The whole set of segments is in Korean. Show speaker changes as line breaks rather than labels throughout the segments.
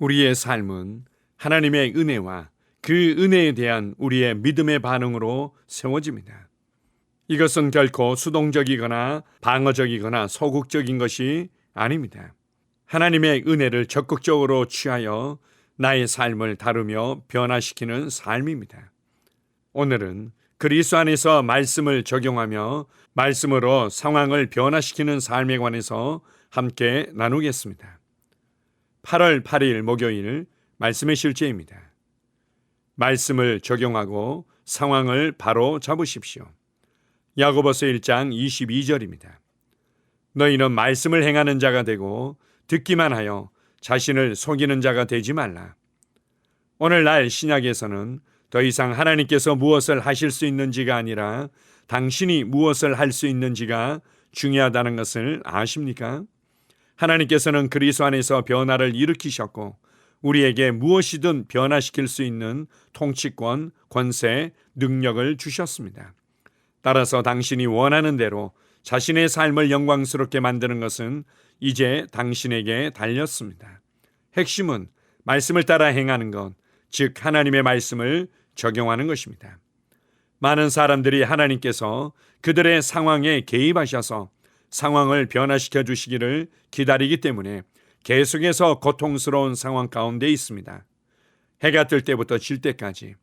우리의 삶은 하나님의 은혜와 그 은혜에 대한 우리의 믿음의 반응으로 세워집니다. 이것은 결코 수동적이거나 방어적이거나 소극적인 것이 아닙니다. 하나님의 은혜를 적극적으로 취하여 나의 삶을 다루며 변화시키는 삶입니다. 오늘은 그리스도 안에서 말씀을 적용하며 말씀으로 상황을 변화시키는 삶에 관해서 함께 나누겠습니다. 8월 8일 목요일 말씀의 실제입니다. 말씀을 적용하고 상황을 바로 잡으십시오. 야고보서 1장 22절입니다. 너희는 말씀을 행하는 자가 되고 듣기만 하여 자신을 속이는 자가 되지 말라. 오늘날 신약에서는 더 이상 하나님께서 무엇을 하실 수 있는지가 아니라 당신이 무엇을 할 수 있는지가 중요하다는 것을 아십니까? 하나님께서는 그리스도 안에서 변화를 일으키셨고 우리에게 무엇이든 변화시킬 수 있는 통치권, 권세, 능력을 주셨습니다. 따라서 당신이 원하는 대로 자신의 삶을 영광스럽게 만드는 것은 이제 당신에게 달렸습니다. 핵심은 말씀을 따라 행하는 것, 즉 하나님의 말씀을 적용하는 것입니다. 많은 사람들이 하나님께서 그들의 상황에 개입하셔서 상황을 변화시켜 주시기를 기다리기 때문에 계속해서 고통스러운 상황 가운데 있습니다. 해가 뜰 때부터 질 때까지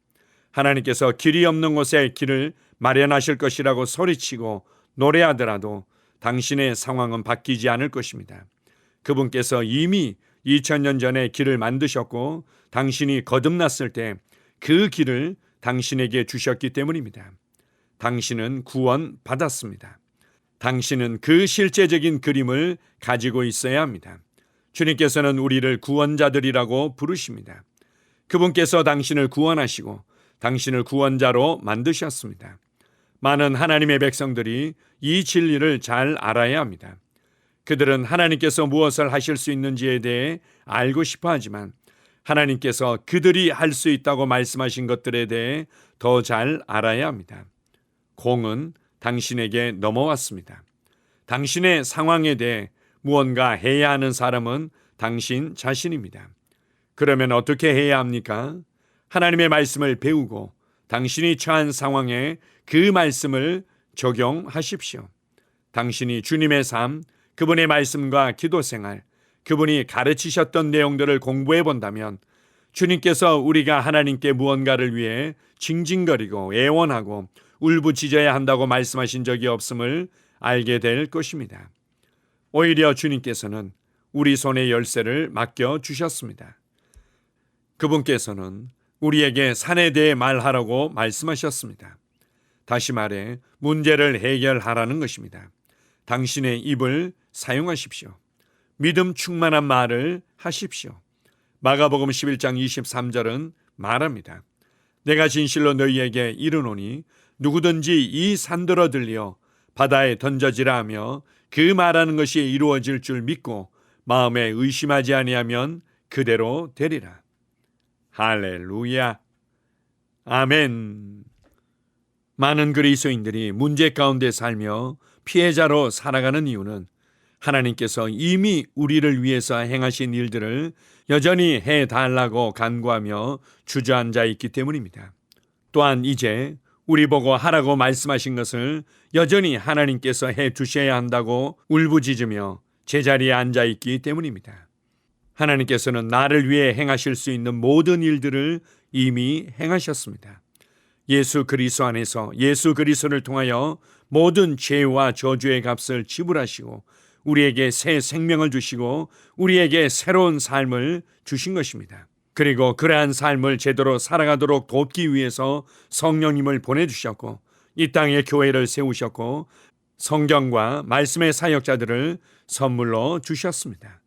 하나님께서 길이 없는 곳에 길을 마련하실 것이라고 소리치고 노래하더라도 당신의 상황은 바뀌지 않을 것입니다. 그분께서 이미 2000년 전에 길을 만드셨고 당신이 거듭났을 때 그 길을 당신에게 주셨기 때문입니다. 당신은 구원 받았습니다. 당신은 그 실제적인 그림을 가지고 있어야 합니다. 주님께서는 우리를 구원자들이라고 부르십니다. 그분께서 당신을 구원하시고 당신을 구원자로 만드셨습니다. 많은 하나님의 백성들이 이 진리를 잘 알아야 합니다. 그들은 하나님께서 무엇을 하실 수 있는지에 대해 알고 싶어 하지만 하나님께서 그들이 할 수 있다고 말씀하신 것들에 대해 더 잘 알아야 합니다. 공은 당신에게 넘어왔습니다. 당신의 상황에 대해 무언가 해야 하는 사람은 당신 자신입니다. 그러면 어떻게 해야 합니까? 하나님의 말씀을 배우고 당신이 처한 상황에 그 말씀을 적용하십시오. 당신이 주님의 삶, 그분의 말씀과 기도 생활, 그분이 가르치셨던 내용들을 공부해 본다면 주님께서 우리가 하나님께 무언가를 위해 징징거리고 애원하고 울부짖어야 한다고 말씀하신 적이 없음을 알게 될 것입니다. 오히려 주님께서는 우리 손에 열쇠를 맡겨 주셨습니다. 그분께서는 우리에게 산에 대해 말하라고 말씀하셨습니다. 다시 말해 문제를 해결하라는 것입니다. 당신의 입을 사용하십시오. 믿음 충만한 말을 하십시오. 마가복음 11장 23절은 말합니다. 내가 진실로 너희에게 이르노니 누구든지 이 산더러 들려 바다에 던져지라 하며 그 말하는 것이 이루어질 줄 믿고 마음에 의심하지 아니하면 그대로 되리라. 할렐루야. 아멘. 많은 그리스도인들이 문제 가운데 살며 피해자로 살아가는 이유는 하나님께서 이미 우리를 위해서 행하신 일들을 여전히 해달라고 간구하며 주저앉아 있기 때문입니다. 또한 이제 우리 보고 하라고 말씀하신 것을 여전히 하나님께서 해 주셔야 한다고 울부짖으며 제자리에 앉아 있기 때문입니다. 하나님께서는 나를 위해 행하실 수 있는 모든 일들을 이미 행하셨습니다. 예수 그리스도 안에서 예수 그리스도를 통하여 모든 죄와 저주의 값을 지불하시고 우리에게 새 생명을 주시고 우리에게 새로운 삶을 주신 것입니다. 그리고 그러한 삶을 제대로 살아가도록 돕기 위해서 성령님을 보내주셨고 이 땅에 교회를 세우셨고 성경과 말씀의 사역자들을 선물로 주셨습니다.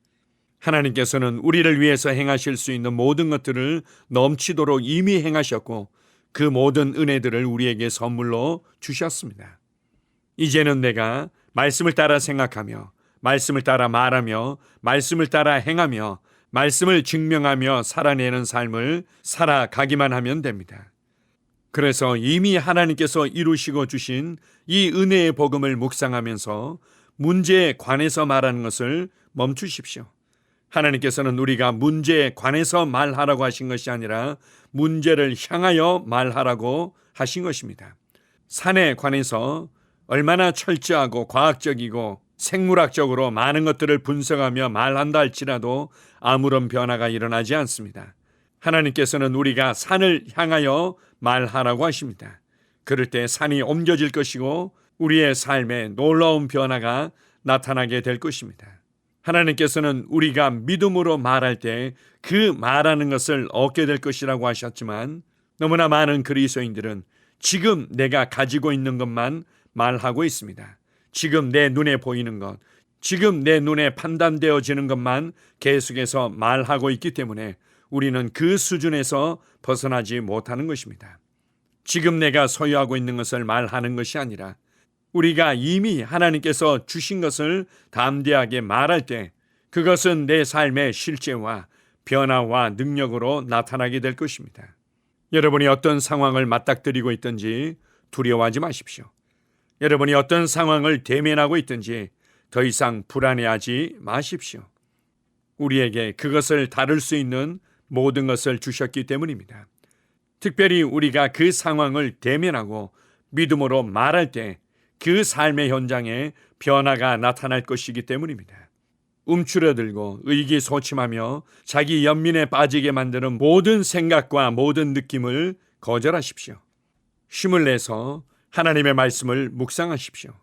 하나님께서는 우리를 위해서 행하실 수 있는 모든 것들을 넘치도록 이미 행하셨고 그 모든 은혜들을 우리에게 선물로 주셨습니다. 이제는 내가 말씀을 따라 생각하며 말씀을 따라 말하며 말씀을 따라 행하며 말씀을 증명하며 살아내는 삶을 살아가기만 하면 됩니다. 그래서 이미 하나님께서 이루시고 주신 이 은혜의 복음을 묵상하면서 문제에 관해서 말하는 것을 멈추십시오. 하나님께서는 우리가 문제에 관해서 말하라고 하신 것이 아니라 문제를 향하여 말하라고 하신 것입니다. 산에 관해서 얼마나 철저하고 과학적이고 생물학적으로 많은 것들을 분석하며 말한다 할지라도 아무런 변화가 일어나지 않습니다. 하나님께서는 우리가 산을 향하여 말하라고 하십니다. 그럴 때 산이 옮겨질 것이고 우리의 삶에 놀라운 변화가 나타나게 될 것입니다. 하나님께서는 우리가 믿음으로 말할 때 그 말하는 것을 얻게 될 것이라고 하셨지만 너무나 많은 그리스도인들은 지금 내가 가지고 있는 것만 말하고 있습니다. 지금 내 눈에 보이는 것, 지금 내 눈에 판단되어지는 것만 계속해서 말하고 있기 때문에 우리는 그 수준에서 벗어나지 못하는 것입니다. 지금 내가 소유하고 있는 것을 말하는 것이 아니라 우리가 이미 하나님께서 주신 것을 담대하게 말할 때 그것은 내 삶의 실제와 변화와 능력으로 나타나게 될 것입니다. 여러분이 어떤 상황을 맞닥뜨리고 있든지 두려워하지 마십시오. 여러분이 어떤 상황을 대면하고 있든지 더 이상 불안해하지 마십시오. 우리에게 그것을 다룰 수 있는 모든 것을 주셨기 때문입니다. 특별히 우리가 그 상황을 대면하고 믿음으로 말할 때 그 삶의 현장에 변화가 나타날 것이기 때문입니다. 움츠러들고 의기소침하며 자기 연민에 빠지게 만드는 모든 생각과 모든 느낌을 거절하십시오. 힘을 내서 하나님의 말씀을 묵상하십시오.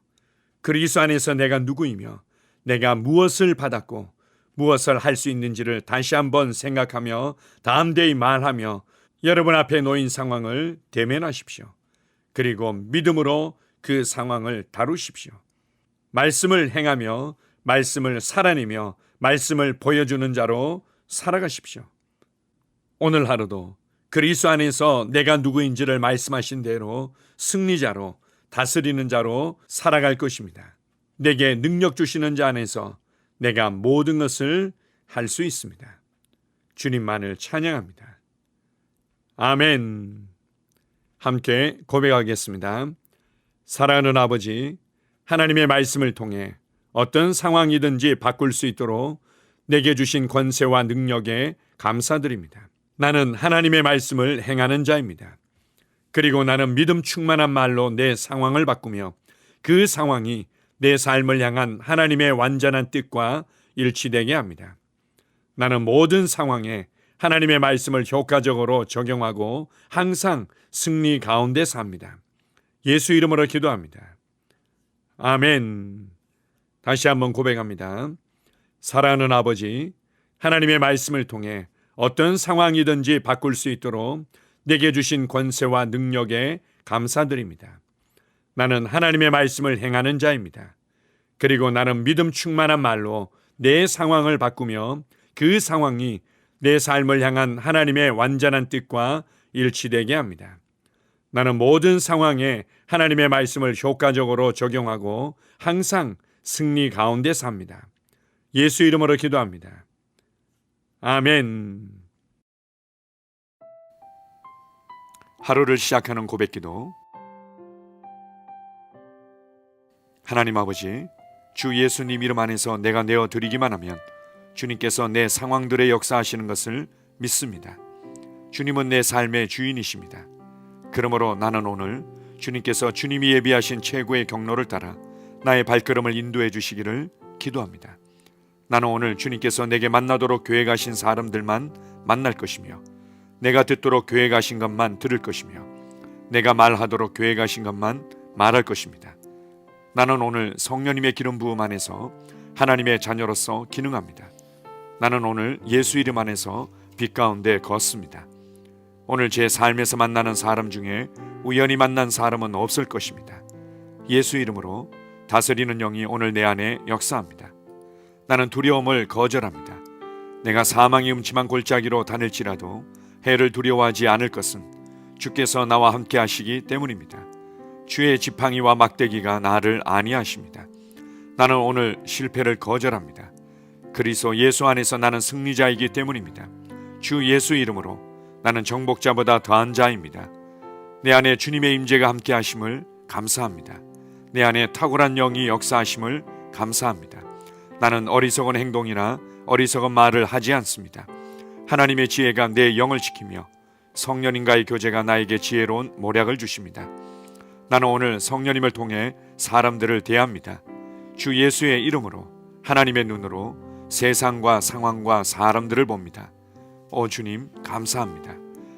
그리스도 안에서 내가 누구이며 내가 무엇을 받았고 무엇을 할 수 있는지를 다시 한번 생각하며 담대히 말하며 여러분 앞에 놓인 상황을 대면하십시오. 그리고 믿음으로 그 상황을 다루십시오. 말씀을 행하며 말씀을 살아내며 말씀을 보여주는 자로 살아가십시오. 오늘 하루도 그리스도 안에서 내가 누구인지를 말씀하신 대로 승리자로 다스리는 자로 살아갈 것입니다. 내게 능력 주시는 자 안에서 내가 모든 것을 할 수 있습니다. 주님만을 찬양합니다. 아멘. 함께 고백하겠습니다. 사랑하는 아버지, 하나님의 말씀을 통해 어떤 상황이든지 바꿀 수 있도록 내게 주신 권세와 능력에 감사드립니다. 나는 하나님의 말씀을 행하는 자입니다. 그리고 나는 믿음 충만한 말로 내 상황을 바꾸며 그 상황이 내 삶을 향한 하나님의 완전한 뜻과 일치되게 합니다. 나는 모든 상황에 하나님의 말씀을 효과적으로 적용하고 항상 승리 가운데 삽니다. 예수 이름으로 기도합니다. 아멘. 다시 한번 고백합니다. 사랑하는 아버지, 하나님의 말씀을 통해 어떤 상황이든지 바꿀 수 있도록 내게 주신 권세와 능력에 감사드립니다. 나는 하나님의 말씀을 행하는 자입니다. 그리고 나는 믿음 충만한 말로 내 상황을 바꾸며 그 상황이 내 삶을 향한 하나님의 완전한 뜻과 일치되게 합니다. 나는 모든 상황에 하나님의 말씀을 효과적으로 적용하고 항상 승리 가운데 삽니다. 예수 이름으로 기도합니다. 아멘. 하루를 시작하는 고백기도. 하나님 아버지, 주 예수님 이름 안에서 내가 내어드리기만 하면 주님께서 내 상황들의 역사하시는 것을 믿습니다. 주님은 내 삶의 주인이십니다. 그러므로 나는 오늘 주님께서 주님이 예비하신 최고의 경로를 따라 나의 발걸음을 인도해 주시기를 기도합니다. 나는 오늘 주님께서 내게 만나도록 계획하신 사람들만 만날 것이며 내가 듣도록 계획하신 것만 들을 것이며 내가 말하도록 계획하신 것만 말할 것입니다. 나는 오늘 성령님의 기름 부음 안에서 하나님의 자녀로서 기능합니다. 나는 오늘 예수 이름 안에서 빛 가운데 걷습니다. 오늘 제 삶에서 만나는 사람 중에 우연히 만난 사람은 없을 것입니다. 예수 이름으로 다스리는 영이 오늘 내 안에 역사합니다. 나는 두려움을 거절합니다. 내가 사망의 음침한 골짜기로 다닐지라도 해를 두려워하지 않을 것은 주께서 나와 함께 하시기 때문입니다. 주의 지팡이와 막대기가 나를 안위하십니다. 나는 오늘 실패를 거절합니다. 그리스도 예수 안에서 나는 승리자이기 때문입니다. 주 예수 이름으로 나는 정복자보다 더한 자입니다. 내 안에 주님의 임재가 함께 하심을 감사합니다. 내 안에 탁월한 영이 역사하심을 감사합니다. 나는 어리석은 행동이나 어리석은 말을 하지 않습니다. 하나님의 지혜가 내 영을 지키며 성령님과의 교제가 나에게 지혜로운 모략을 주십니다. 나는 오늘 성령님을 통해 사람들을 대합니다. 주 예수의 이름으로 하나님의 눈으로 세상과 상황과 사람들을 봅니다. 오 주님, 감사합니다.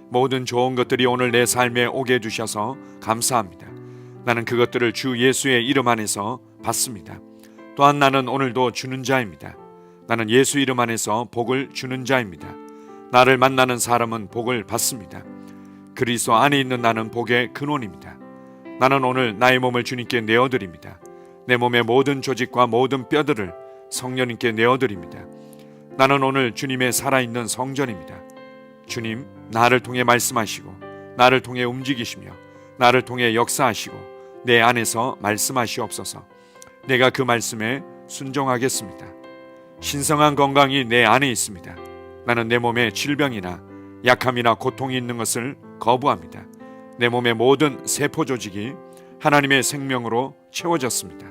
모든 좋은 것들이 오늘 내 삶에 오게 해주셔서 감사합니다. 나는 그것들을 주 예수의 이름 안에서 받습니다. 또한 나는 오늘도 주는 자입니다. 나는 예수 이름 안에서 복을 주는 자입니다. 나를 만나는 사람은 복을 받습니다. 그리스도 안에 있는 나는 복의 근원입니다. 나는 오늘 나의 몸을 주님께 내어드립니다. 내 몸의 모든 조직과 모든 뼈들을 성령님께 내어드립니다. 나는 오늘 주님의 살아있는 성전입니다. 주님, 나를 통해 말씀하시고 나를 통해 움직이시며 나를 통해 역사하시고 내 안에서 말씀하시옵소서. 내가 그 말씀에 순종하겠습니다. 신성한 건강이 내 안에 있습니다. 나는 내 몸에 질병이나 약함이나 고통이 있는 것을 거부합니다. 내 몸의 모든 세포 조직이 하나님의 생명으로 채워졌습니다.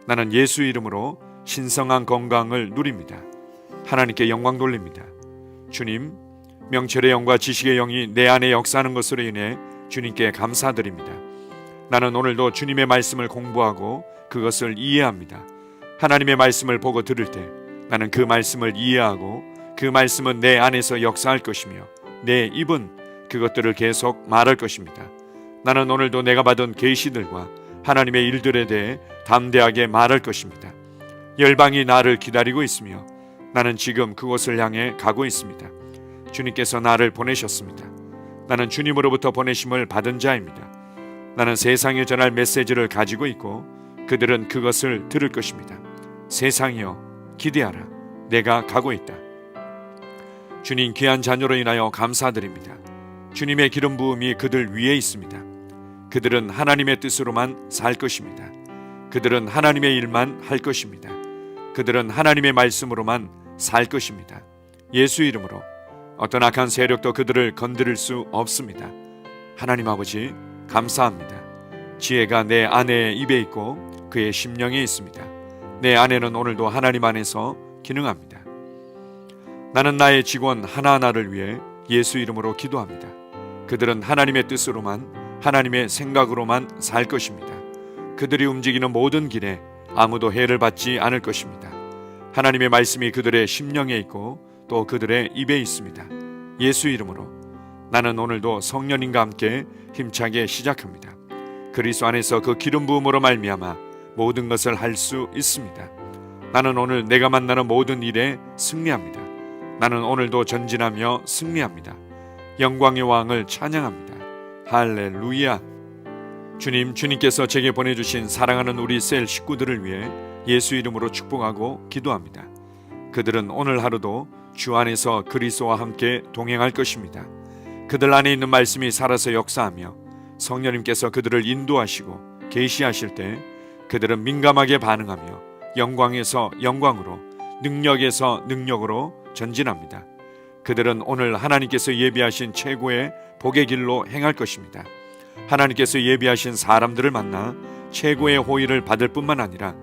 나는 예수 이름으로 신성한 건강을 누립니다. 하나님께 영광 돌립니다. 주님, 명철의 영과 지식의 영이 내 안에 역사하는 것으로 인해 주님께 감사드립니다. 나는 오늘도 주님의 말씀을 공부하고 그것을 이해합니다. 하나님의 말씀을 보고 들을 때 나는 그 말씀을 이해하고 그 말씀은 내 안에서 역사할 것이며 내 입은 그것들을 계속 말할 것입니다. 나는 오늘도 내가 받은 계시들과 하나님의 일들에 대해 담대하게 말할 것입니다. 열방이 나를 기다리고 있으며 나는 지금 그곳을 향해 가고 있습니다. 주님께서 나를 보내셨습니다. 나는 주님으로부터 보내심을 받은 자입니다. 나는 세상에 전할 메시지를 가지고 있고 그들은 그것을 들을 것입니다. 세상이여, 기대하라. 내가 가고 있다. 주님, 귀한 자녀로 인하여 감사드립니다. 주님의 기름 부음이 그들 위에 있습니다. 그들은 하나님의 뜻으로만 살 것입니다. 그들은 하나님의 일만 할 것입니다. 그들은 하나님의 말씀으로만 살 것입니다. 예수 이름으로 어떤 악한 세력도 그들을 건드릴 수 없습니다. 하나님 아버지, 감사합니다. 지혜가 내 아내의 입에 있고 그의 심령에 있습니다. 내 아내는 오늘도 하나님 안에서 기능합니다. 나는 나의 직원 하나하나를 위해 예수 이름으로 기도합니다. 그들은 하나님의 뜻으로만, 하나님의 생각으로만 살 것입니다. 그들이 움직이는 모든 길에 아무도 해를 받지 않을 것입니다. 하나님의 말씀이 그들의 심령에 있고 또 그들의 입에 있습니다. 예수 이름으로 나는 오늘도 성령님과 함께 힘차게 시작합니다. 그리스도 안에서 그 기름 부음으로 말미암아 모든 것을 할 수 있습니다. 나는 오늘 내가 만나는 모든 일에 승리합니다. 나는 오늘도 전진하며 승리합니다. 영광의 왕을 찬양합니다. 할렐루야. 주님, 주님께서 제게 보내주신 사랑하는 우리 셀 식구들을 위해 예수 이름으로 축복하고 기도합니다. 그들은 오늘 하루도 주 안에서 그리스도와 함께 동행할 것입니다. 그들 안에 있는 말씀이 살아서 역사하며 성령님께서 그들을 인도하시고 계시하실 때 그들은 민감하게 반응하며 영광에서 영광으로, 능력에서 능력으로 전진합니다. 그들은 오늘 하나님께서 예비하신 최고의 복의 길로 행할 것입니다. 하나님께서 예비하신 사람들을 만나 최고의 호의를 받을 뿐만 아니라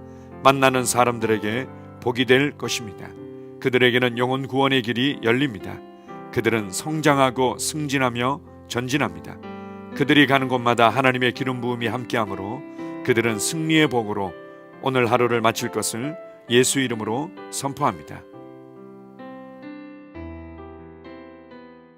만나는 사람들에게 복이 될 것입니다. 그들에게는 영혼 구원의 길이 열립니다. 그들은 성장하고 승진하며 전진합니다. 그들이 가는 곳마다 하나님의 기름 부음이 함께하므로 그들은 승리의 복으로 오늘 하루를 마칠 것을 예수 이름으로 선포합니다.